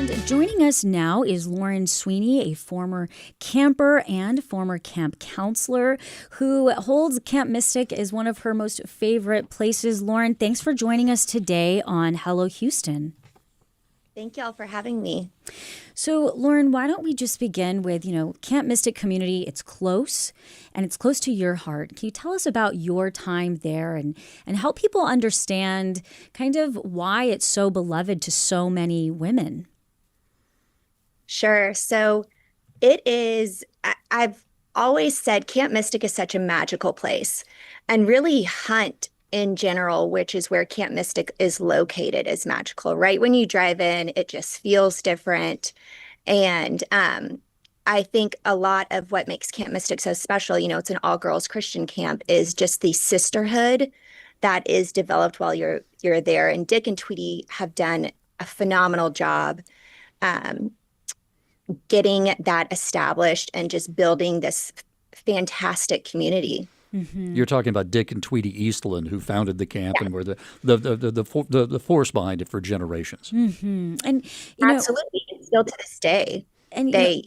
And joining us now is Lauren Sweeney, a former camper and former camp counselor who holds Camp Mystic as one of her most favorite places. Lauren, thanks for joining us today on Hello Houston. Thank y'all for having me. So, Lauren, why don't we just begin with, Camp Mystic community, it's close, and it's close to your heart. Can you tell us about your time there and help people understand kind of why it's so beloved to so many women? Sure. So it is, I've always said Camp Mystic is such a magical place, and really Hunt in general, which is where Camp Mystic is located, is magical. Right when you drive in, it just feels different. And I think a lot of what makes Camp Mystic so special, it's an all-girls Christian camp, is just the sisterhood that is developed while you're there. And Dick and Tweety have done a phenomenal job getting that established and just building this fantastic community. Mm-hmm. You're talking about Dick and Tweety Eastland, who founded the camp and were the force behind it for generations. Mm-hmm. And absolutely, and still to this day, and they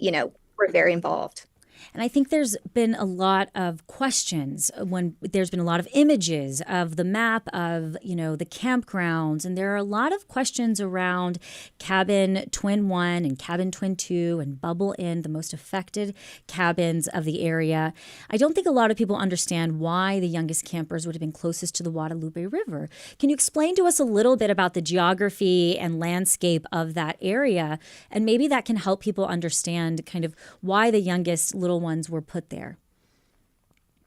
were very involved. And I think there's been a lot of questions when there's been a lot of images of the map of, the campgrounds. And there are a lot of questions around Cabin Twin 1 and Cabin Twin 2 and Bubble Inn, the most affected cabins of the area. I don't think a lot of people understand why the youngest campers would have been closest to the Guadalupe River. Can you explain to us a little bit about the geography and landscape of that area? And maybe that can help people understand kind of why the youngest little ones were put there.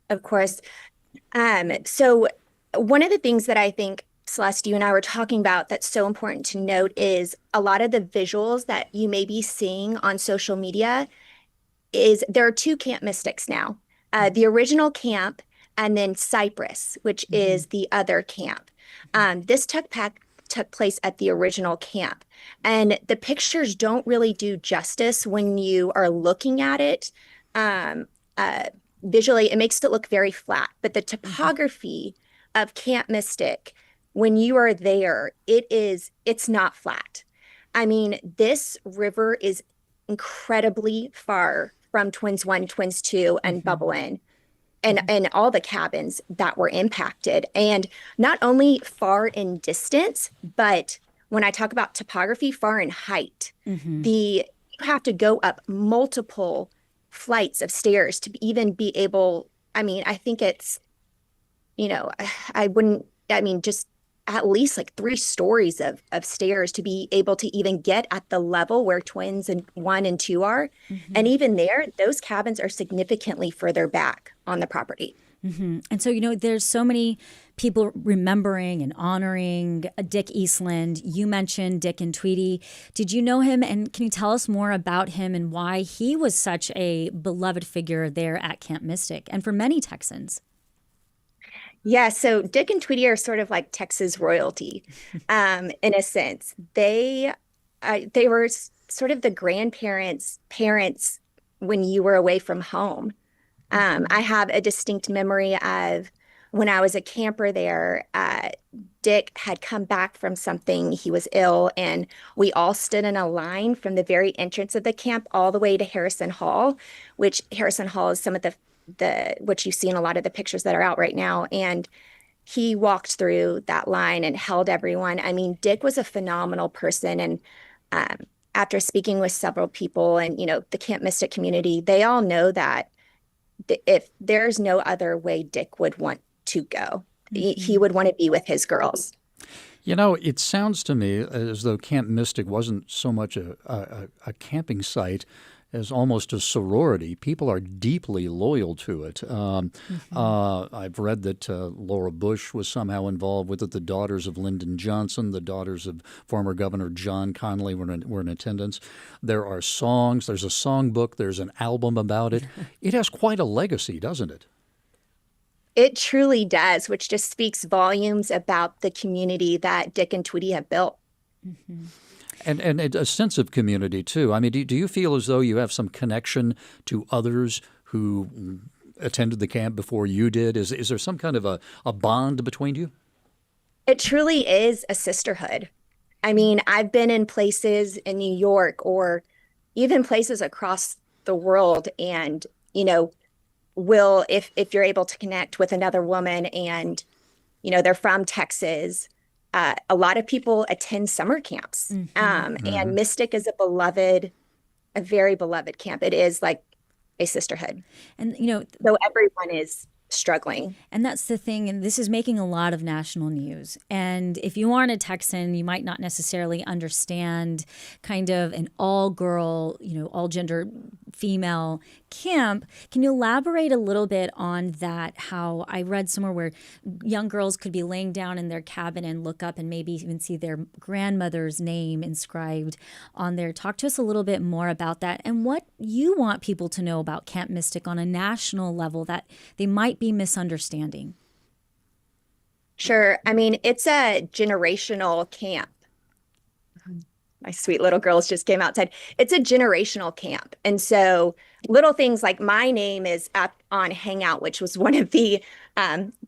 Of course. So one of the things that I think, Celeste, you and I were talking about that's so important to note is a lot of the visuals that you may be seeing on social media is there are two Camp Mystics now. The original camp and then Cypress, which is the other camp. This took place at the original camp. And the pictures don't really do justice when you are looking at it. Visually, it makes it look very flat, but the topography of Camp Mystic, when you are there, it's not flat. I mean, this river is incredibly far from Twins 1, Twins 2, and Bubble Inn, and all the cabins that were impacted. And not only far in distance, but when I talk about topography, far in height. You have to go up multiple flights of stairs to even be able, I think it's, just at least like 3 stories of stairs to be able to even get at the level where Twins and 1 and 2 are. And even there, those cabins are significantly further back on the property. And so, there's so many people remembering and honoring Dick Eastland. You mentioned Dick and Tweety. Did you know him? And can you tell us more about him and why he was such a beloved figure there at Camp Mystic and for many Texans? Yeah, so Dick and Tweety are sort of like Texas royalty, in a sense. They were sort of the grandparents' parents when you were away from home. I have a distinct memory of when I was a camper there, Dick had come back from something. He was ill, and we all stood in a line from the very entrance of the camp all the way to Harrison Hall, which Harrison Hall is some of the which you see in a lot of the pictures that are out right now. And he walked through that line and held everyone. I mean, Dick was a phenomenal person. And after speaking with several people and, the Camp Mystic community, they all know that if there's no other way Dick would want to go, he would want to be with his girls. It sounds to me as though Camp Mystic wasn't so much a camping site as almost a sorority. People are deeply loyal to it. I've read that Laura Bush was somehow involved with it. The daughters of Lyndon Johnson, the daughters of former Governor John Connally were in attendance. There are songs. There's a songbook. There's an album about it. It has quite a legacy, doesn't it? It truly does, which just speaks volumes about the community that Dick and Tweety have built. And a sense of community, too. I mean, do you feel as though you have some connection to others who attended the camp before you did? Is there some kind of a bond between you? It truly is a sisterhood. I mean, I've been in places in New York or even places across the world, and will if you're able to connect with another woman and they're from Texas, a lot of people attend summer camps. And Mystic is a very beloved camp. It is like a sisterhood. And, So everyone is struggling. and that's the thing, and this is making a lot of national news. And if you aren't a Texan, you might not necessarily understand kind of an all-girl, all-gender female camp. Can you elaborate a little bit on that? How I read somewhere where young girls could be laying down in their cabin and look up and maybe even see their grandmother's name inscribed on there. Talk to us a little bit more about that and what you want people to know about Camp Mystic on a national level that they might be misunderstanding. Sure. I mean, it's a generational camp. My sweet little girls just came outside. It's a generational camp. And so little things like my name is up on Hangout, which was one of the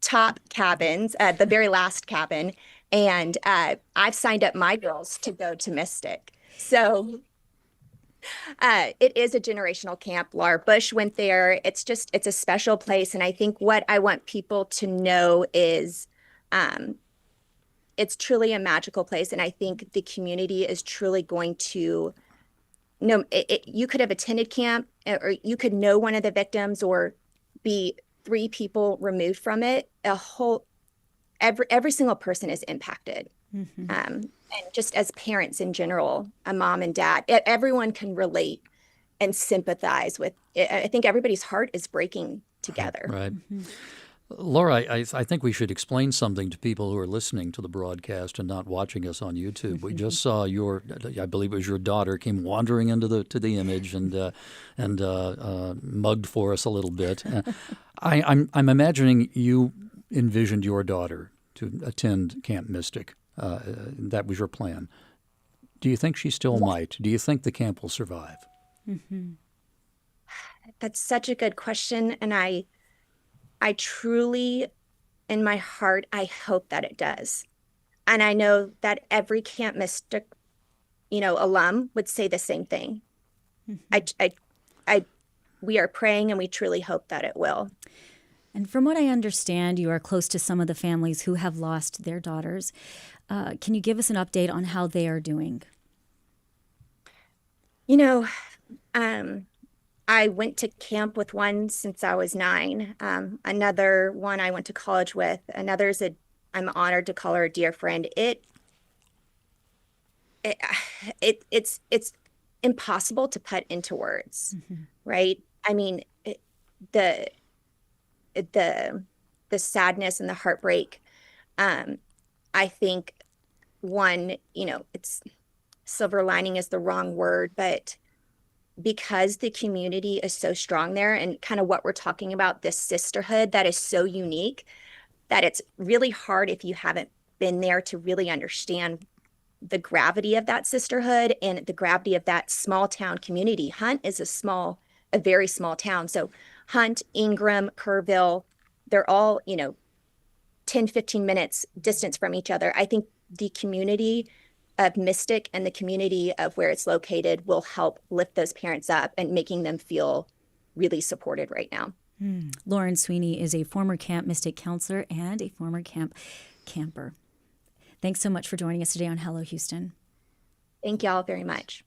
top cabins, the very last cabin. And I've signed up my girls to go to Mystic. So it is a generational camp. Laura Bush went there. It's a special place. And I think what I want people to know is it's truly a magical place. And I think the community is truly going to know. You could have attended camp, or you could know one of the victims, or be 3 people removed from it. Every single person is impacted. And just as parents in general, a mom and dad, everyone can relate and sympathize with it. I think everybody's heart is breaking together. Right. Laura, I think we should explain something to people who are listening to the broadcast and not watching us on YouTube. We just saw I believe it was your daughter, came wandering into the image and mugged for us a little bit. I'm imagining you envisioned your daughter to attend Camp Mystic. That was your plan. Do you think she still might? Do you think the camp will survive? That's such a good question, and I truly, in my heart, I hope that it does. And I know that every Camp Mystic, alum would say the same thing. We are praying, and we truly hope that it will. And from what I understand, you are close to some of the families who have lost their daughters. Can you give us an update on how they are doing? I went to camp with one since I was 9. Another one I went to college with. Another's I'm honored to call her a dear friend. It's impossible to put into words, right? I mean, the sadness and the heartbreak. I think it's silver lining is the wrong word, but because the community is so strong there, and kind of what we're talking about, this sisterhood that is so unique, that it's really hard if you haven't been there to really understand the gravity of that sisterhood and the gravity of that small town community. Hunt is a very small town. So Hunt, Ingram, Kerrville, they're all, 10, 15 minutes distance from each other. I think the community of Mystic and the community of where it's located will help lift those parents up and making them feel really supported right now. Lauren Sweeney is a former Camp Mystic counselor and a former camper. Thanks so much for joining us today on Hello Houston. Thank y'all very much.